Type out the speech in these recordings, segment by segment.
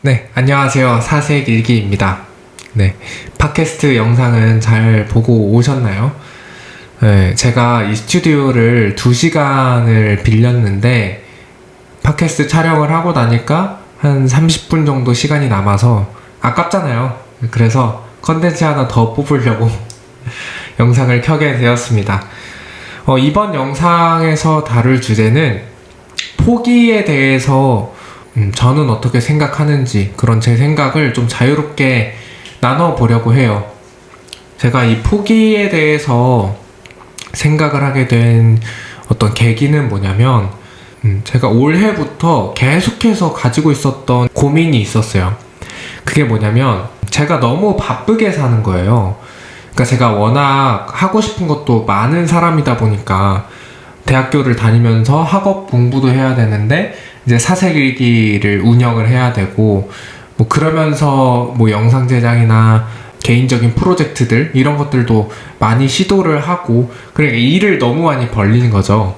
네, 안녕하세요. 사색일기입니다. 네, 팟캐스트 영상은 잘 보고 오셨나요? 네, 제가 이 스튜디오를 2시간을 빌렸는데 팟캐스트 촬영을 하고 나니까 한 30분 정도 시간이 남아서 아깝잖아요. 그래서 컨텐츠 하나 더 뽑으려고 영상을 켜게 되었습니다. 이번 영상에서 다룰 주제는 포기에 대해서 저는 어떻게 생각하는지 그런 제 생각을 좀 자유롭게 나눠보려고 해요. 제가 이 포기에 대해서 생각을 하게 된 어떤 계기는 뭐냐면 제가 올해부터 계속해서 가지고 있었던 고민이 있었어요. 그게 뭐냐면 제가 너무 바쁘게 사는 거예요. 그러니까 제가 워낙 하고 싶은 것도 많은 사람이다 보니까 대학교를 다니면서 학업 공부도 해야 되는데 이제 사색일기를 운영을 해야 되고 뭐 그러면서 뭐 영상 제작이나 개인적인 프로젝트들 이런 것들도 많이 시도를 하고 그러니까 일을 너무 많이 벌리는 거죠.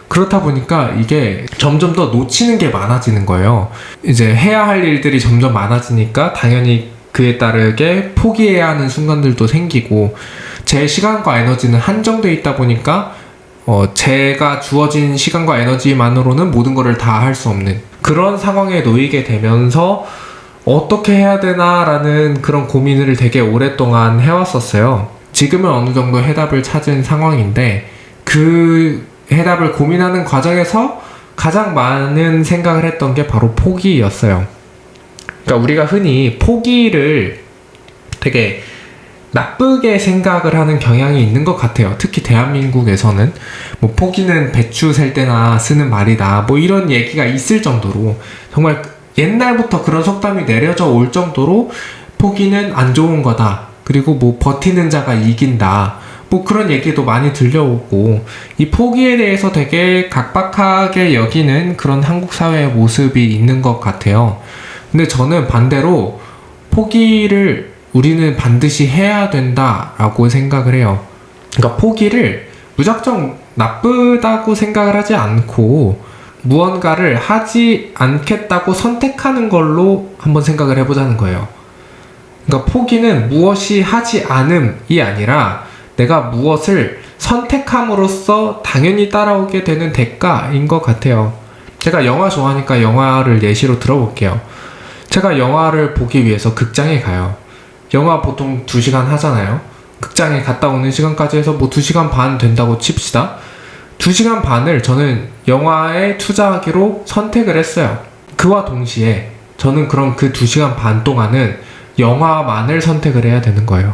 그렇다 보니까 이게 점점 더 놓치는 게 많아지는 거예요. 이제 해야 할 일들이 점점 많아지니까 당연히 그에 따르게 포기해야 하는 순간들도 생기고 제 시간과 에너지는 한정돼 있다 보니까 제가 주어진 시간과 에너지만으로는 모든 것을 다 할 수 없는 그런 상황에 놓이게 되면서 어떻게 해야 되나라는 그런 고민을 되게 오랫동안 해왔었어요. 지금은 어느 정도 해답을 찾은 상황인데 그 해답을 고민하는 과정에서 가장 많은 생각을 했던 게 바로 포기였어요. 그러니까 우리가 흔히 포기를 되게 나쁘게 생각을 하는 경향이 있는 것 같아요. 특히 대한민국에서는 뭐 포기는 배추 셀 때나 쓰는 말이다 뭐 이런 얘기가 있을 정도로 정말 옛날부터 그런 속담이 내려져 올 정도로 포기는 안 좋은 거다. 그리고 뭐 버티는 자가 이긴다. 뭐 그런 얘기도 많이 들려오고 이 포기에 대해서 되게 각박하게 여기는 그런 한국 사회의 모습이 있는 것 같아요. 근데 저는 반대로 포기를 우리는 반드시 해야 된다라고 생각을 해요. 그러니까 포기를 무작정 나쁘다고 생각을 하지 않고 무언가를 하지 않겠다고 선택하는 걸로 한번 생각을 해보자는 거예요. 그러니까 포기는 무엇이 하지 않음이 아니라 내가 무엇을 선택함으로써 당연히 따라오게 되는 대가인 것 같아요. 제가 영화 좋아하니까 영화를 예시로 들어볼게요. 제가 영화를 보기 위해서 극장에 가요. 영화 보통 2시간 하잖아요. 극장에 갔다 오는 시간까지 해서 뭐 2시간 반 된다고 칩시다. 2시간 반을 저는 영화에 투자하기로 선택을 했어요. 그와 동시에 저는 그럼 그 2시간 반 동안은 영화만을 선택을 해야 되는 거예요.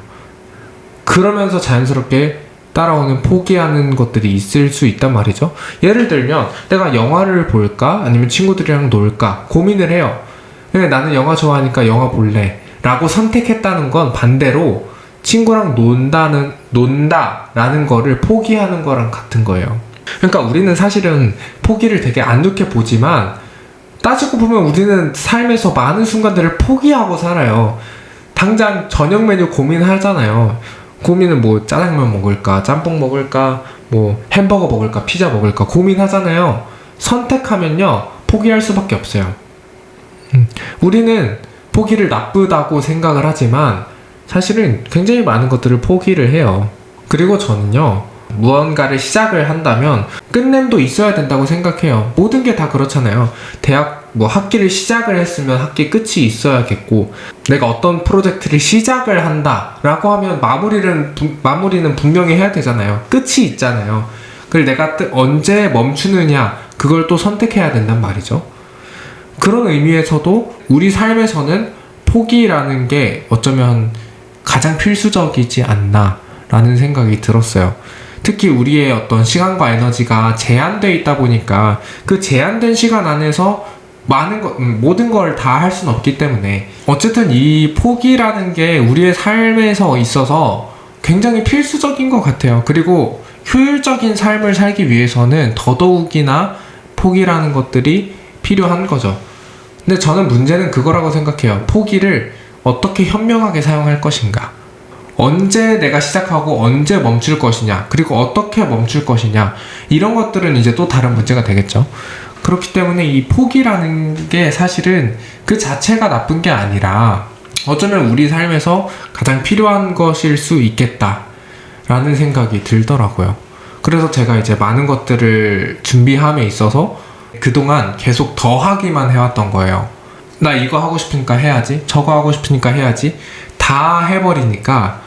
그러면서 자연스럽게 따라오는 포기하는 것들이 있을 수 있단 말이죠. 예를 들면 내가 영화를 볼까 아니면 친구들이랑 놀까 고민을 해요. 근데 나는 영화 좋아하니까 영화 볼래 라고 선택했다는 건 반대로 친구랑 논다라는 거를 포기하는 거랑 같은 거예요. 그러니까 우리는 사실은 포기를 되게 안 좋게 보지만 따지고 보면 우리는 삶에서 많은 순간들을 포기하고 살아요. 당장 저녁 메뉴 고민하잖아요. 고민은 뭐 짜장면 먹을까 짬뽕 먹을까 뭐 햄버거 먹을까 피자 먹을까 고민하잖아요. 선택하면요 포기할 수밖에 없어요. 우리는 포기를 나쁘다고 생각을 하지만 사실은 굉장히 많은 것들을 포기를 해요. 그리고 저는요 무언가를 시작을 한다면 끝냄도 있어야 된다고 생각해요. 모든 게 다 그렇잖아요. 대학 뭐 학기를 시작을 했으면 학기 끝이 있어야겠고 내가 어떤 프로젝트를 시작을 한다 라고 하면 마무리는 분명히 해야 되잖아요. 끝이 있잖아요. 그걸 내가 언제 멈추느냐 그걸 또 선택해야 된단 말이죠. 그런 의미에서도 우리 삶에서는 포기라는 게 어쩌면 가장 필수적이지 않나 라는 생각이 들었어요. 특히 우리의 어떤 시간과 에너지가 제한되어 있다 보니까 그 제한된 시간 안에서 모든 걸 다 할 수는 없기 때문에 어쨌든 이 포기라는 게 우리의 삶에서 있어서 굉장히 필수적인 것 같아요. 그리고 효율적인 삶을 살기 위해서는 더더욱이나 포기라는 것들이 필요한 거죠. 근데 저는 문제는 그거라고 생각해요. 포기를 어떻게 현명하게 사용할 것인가. 언제 내가 시작하고 언제 멈출 것이냐 그리고 어떻게 멈출 것이냐 이런 것들은 이제 또 다른 문제가 되겠죠. 그렇기 때문에 이 포기라는 게 사실은 그 자체가 나쁜 게 아니라 어쩌면 우리 삶에서 가장 필요한 것일 수 있겠다라는 생각이 들더라고요. 그래서 제가 이제 많은 것들을 준비함에 있어서 그동안 계속 더 하기만 해왔던 거예요. 나 이거 하고 싶으니까 해야지, 저거 하고 싶으니까 해야지, 다 해버리니까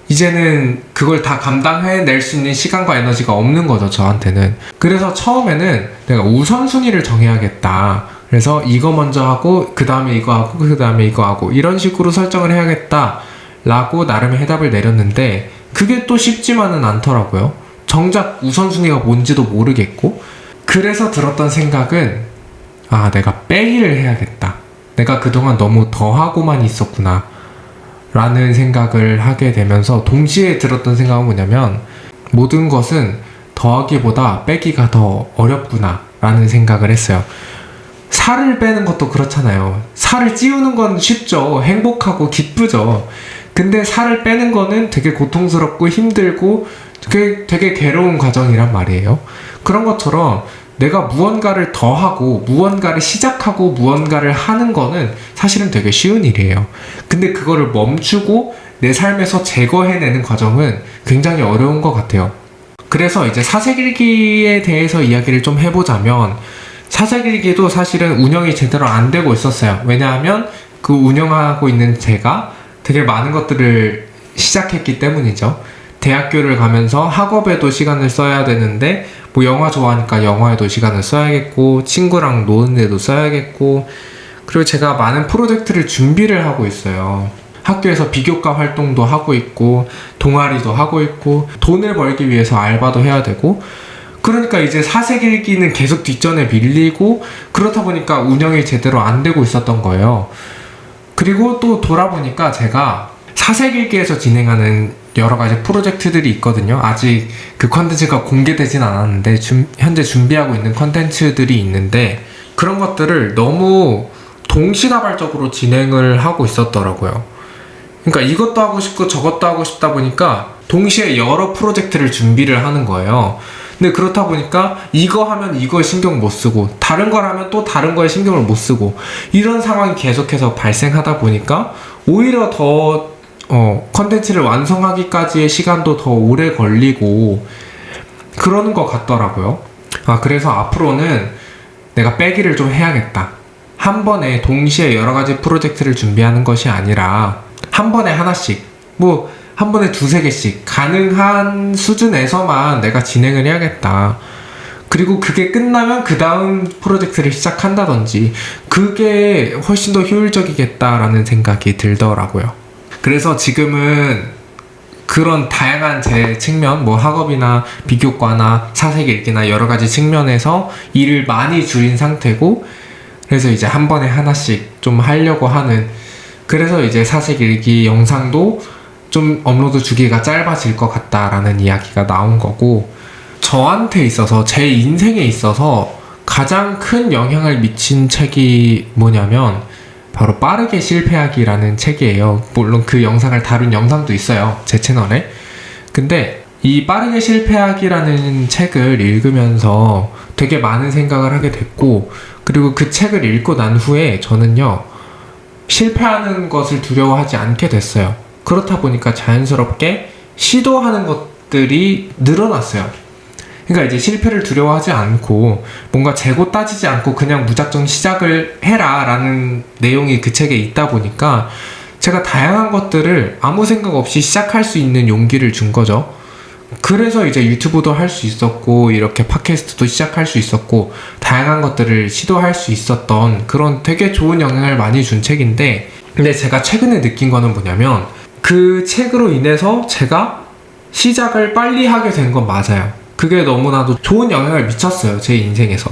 이제는 그걸 다 감당해낼 수 있는 시간과 에너지가 없는 거죠, 저한테는. 그래서 처음에는 내가 우선순위를 정해야겠다. 그래서 이거 먼저 하고 그 다음에 이거 하고 그 다음에 이거 하고 이런 식으로 설정을 해야겠다 라고 나름의 해답을 내렸는데 그게 또 쉽지만은 않더라고요. 정작 우선순위가 뭔지도 모르겠고. 그래서 들었던 생각은 내가 빼기를 해야겠다. 내가 그동안 너무 더 하고만 있었구나 라는 생각을 하게 되면서 동시에 들었던 생각은 뭐냐면 모든 것은 더하기보다 빼기가 더 어렵구나 라는 생각을 했어요. 살을 빼는 것도 그렇잖아요. 살을 찌우는 건 쉽죠. 행복하고 기쁘죠. 근데 살을 빼는 거는 되게 고통스럽고 힘들고 되게 괴로운 과정이란 말이에요. 그런 것처럼 내가 무언가를 더 하고 무언가를 시작하고 무언가를 하는 거는 사실은 되게 쉬운 일이에요. 근데 그거를 멈추고 내 삶에서 제거해내는 과정은 굉장히 어려운 것 같아요. 그래서 이제 사색일기에 대해서 이야기를 좀 해보자면 사색일기도 사실은 운영이 제대로 안 되고 있었어요. 왜냐하면 그 운영하고 있는 제가 되게 많은 것들을 시작했기 때문이죠. 대학교를 가면서 학업에도 시간을 써야 되는데 뭐 영화 좋아하니까 영화에도 시간을 써야겠고 친구랑 노는 데도 써야겠고 그리고 제가 많은 프로젝트를 준비를 하고 있어요. 학교에서 비교과 활동도 하고 있고 동아리도 하고 있고 돈을 벌기 위해서 알바도 해야 되고 그러니까 이제 사색일기는 계속 뒷전에 밀리고 그렇다 보니까 운영이 제대로 안 되고 있었던 거예요. 그리고 또 돌아보니까 제가 사색일기에서 진행하는 여러 가지 프로젝트들이 있거든요. 아직 그 컨텐츠가 공개되진 않았는데 현재 준비하고 있는 컨텐츠들이 있는데 그런 것들을 너무 동시다발적으로 진행을 하고 있었더라고요. 그러니까 이것도 하고 싶고 저것도 하고 싶다 보니까 동시에 여러 프로젝트를 준비를 하는 거예요. 근데 그렇다 보니까 이거 하면 이거에 신경 못 쓰고 다른 걸 하면 또 다른 거에 신경을 못 쓰고 이런 상황이 계속해서 발생하다 보니까 오히려 더 컨텐츠를 완성하기까지의 시간도 더 오래 걸리고 그러는 것 같더라고요. 그래서 앞으로는 내가 빼기를 좀 해야겠다. 한 번에 동시에 여러 가지 프로젝트를 준비하는 것이 아니라 한 번에 하나씩 한 번에 두세 개씩 가능한 수준에서만 내가 진행을 해야겠다. 그리고 그게 끝나면 그 다음 프로젝트를 시작한다든지 그게 훨씬 더 효율적이겠다라는 생각이 들더라고요. 그래서 지금은 그런 다양한 제 측면, 학업이나 비교과나 사색일기나 여러 가지 측면에서 일을 많이 줄인 상태고 그래서 이제 한 번에 하나씩 좀 하려고 하는 그래서 이제 사색일기 영상도 좀 업로드 주기가 짧아질 것 같다라는 이야기가 나온 거고 저한테 있어서 제 인생에 있어서 가장 큰 영향을 미친 책이 뭐냐면 바로 빠르게 실패하기라는 책이에요. 물론 그 영상을 다룬 영상도 있어요. 제 채널에. 근데 이 빠르게 실패하기라는 책을 읽으면서 되게 많은 생각을 하게 됐고 그리고 그 책을 읽고 난 후에 저는요 실패하는 것을 두려워하지 않게 됐어요. 그렇다 보니까 자연스럽게 시도하는 것들이 늘어났어요. 그러니까 이제 실패를 두려워하지 않고 뭔가 재고 따지지 않고 그냥 무작정 시작을 해라 라는 내용이 그 책에 있다 보니까 제가 다양한 것들을 아무 생각 없이 시작할 수 있는 용기를 준 거죠. 그래서 이제 유튜브도 할 수 있었고 이렇게 팟캐스트도 시작할 수 있었고 다양한 것들을 시도할 수 있었던 그런 되게 좋은 영향을 많이 준 책인데 근데 제가 최근에 느낀 거는 뭐냐면 그 책으로 인해서 제가 시작을 빨리 하게 된 건 맞아요. 그게 너무나도 좋은 영향을 미쳤어요. 제 인생에서.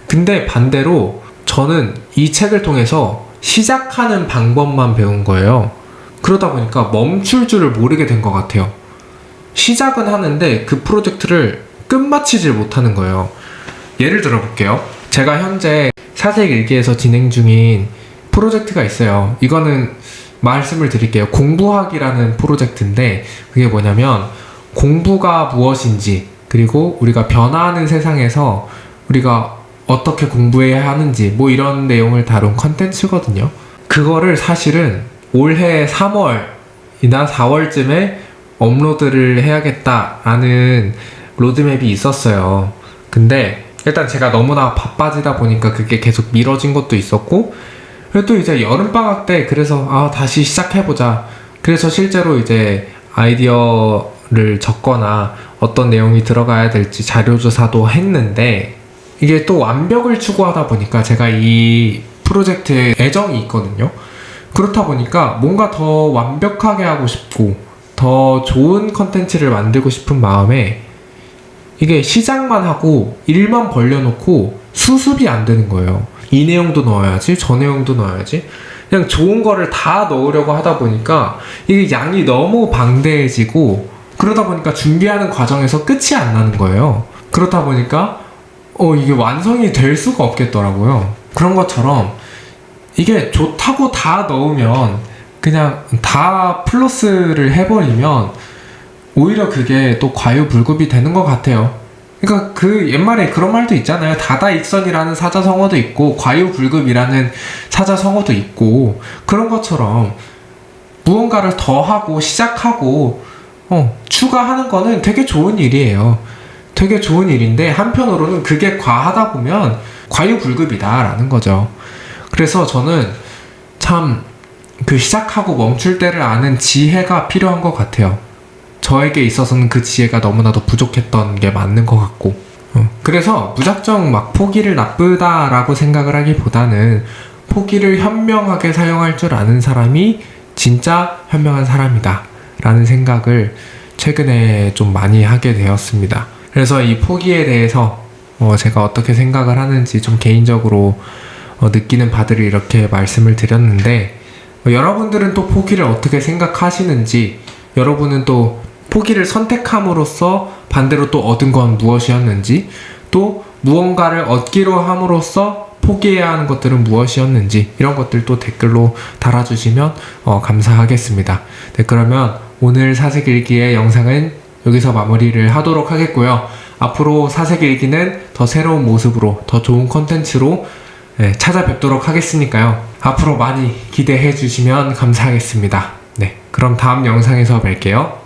근데 반대로 저는 이 책을 통해서 시작하는 방법만 배운 거예요. 그러다 보니까 멈출 줄을 모르게 된 것 같아요. 시작은 하는데 그 프로젝트를 끝마치질 못하는 거예요. 예를 들어 볼게요. 제가 현재 사색일기에서 진행 중인 프로젝트가 있어요. 이거는 말씀을 드릴게요. 공부하기라는 프로젝트인데 그게 뭐냐면 공부가 무엇인지 그리고 우리가 변화하는 세상에서 우리가 어떻게 공부해야 하는지 뭐 이런 내용을 다룬 컨텐츠거든요. 그거를 사실은 올해 3월이나 4월쯤에 업로드를 해야겠다라는 로드맵이 있었어요. 근데 일단 제가 너무나 바빠지다 보니까 그게 계속 미뤄진 것도 있었고, 그리고 또 이제 여름방학 때 그래서 다시 시작해보자. 그래서 실제로 이제 아이디어를 적거나 어떤 내용이 들어가야 될지 자료조사도 했는데, 이게 또 완벽을 추구하다 보니까 제가 이 프로젝트에 애정이 있거든요. 그렇다 보니까 뭔가 더 완벽하게 하고 싶고 더 좋은 컨텐츠를 만들고 싶은 마음에 이게 시작만 하고 일만 벌려놓고 수습이 안 되는 거예요. 이 내용도 넣어야지, 저 내용도 넣어야지. 그냥 좋은 거를 다 넣으려고 하다 보니까 이게 양이 너무 방대해지고, 그러다 보니까 준비하는 과정에서 끝이 안 나는 거예요. 그렇다 보니까 이게 완성이 될 수가 없겠더라고요. 그런 것처럼 이게 좋다고 다 넣으면, 그냥 다 플러스를 해버리면 오히려 그게 또 과유불급이 되는 것 같아요. 그러니까 그 옛말에 그런 말도 있잖아요. 다다익선이라는 사자성어도 있고 과유불급이라는 사자성어도 있고, 그런 것처럼 무언가를 더하고 시작하고 추가하는 거는 되게 좋은 일이에요. 되게 좋은 일인데 한편으로는 그게 과하다 보면 과유불급이다 라는 거죠. 그래서 저는 참 그 시작하고 멈출 때를 아는 지혜가 필요한 것 같아요. 저에게 있어서는 그 지혜가 너무나도 부족했던 게 맞는 것 같고, 그래서 무작정 막 포기를 나쁘다라고 생각을 하기보다는 포기를 현명하게 사용할 줄 아는 사람이 진짜 현명한 사람이다 라는 생각을 최근에 좀 많이 하게 되었습니다. 그래서 이 포기에 대해서 제가 어떻게 생각을 하는지 좀 개인적으로 느끼는 바들을 이렇게 말씀을 드렸는데, 여러분들은 또 포기를 어떻게 생각하시는지, 여러분은 또 포기를 선택함으로써 반대로 또 얻은 건 무엇이었는지, 또 무언가를 얻기로 함으로써 포기해야 하는 것들은 무엇이었는지, 이런 것들도 댓글로 달아주시면 감사하겠습니다. 네, 그러면 오늘 사색일기의 영상은 여기서 마무리를 하도록 하겠고요. 앞으로 사색일기는 더 새로운 모습으로 더 좋은 컨텐츠로 찾아뵙도록 하겠으니까요. 앞으로 많이 기대해 주시면 감사하겠습니다. 네, 그럼 다음 영상에서 뵐게요.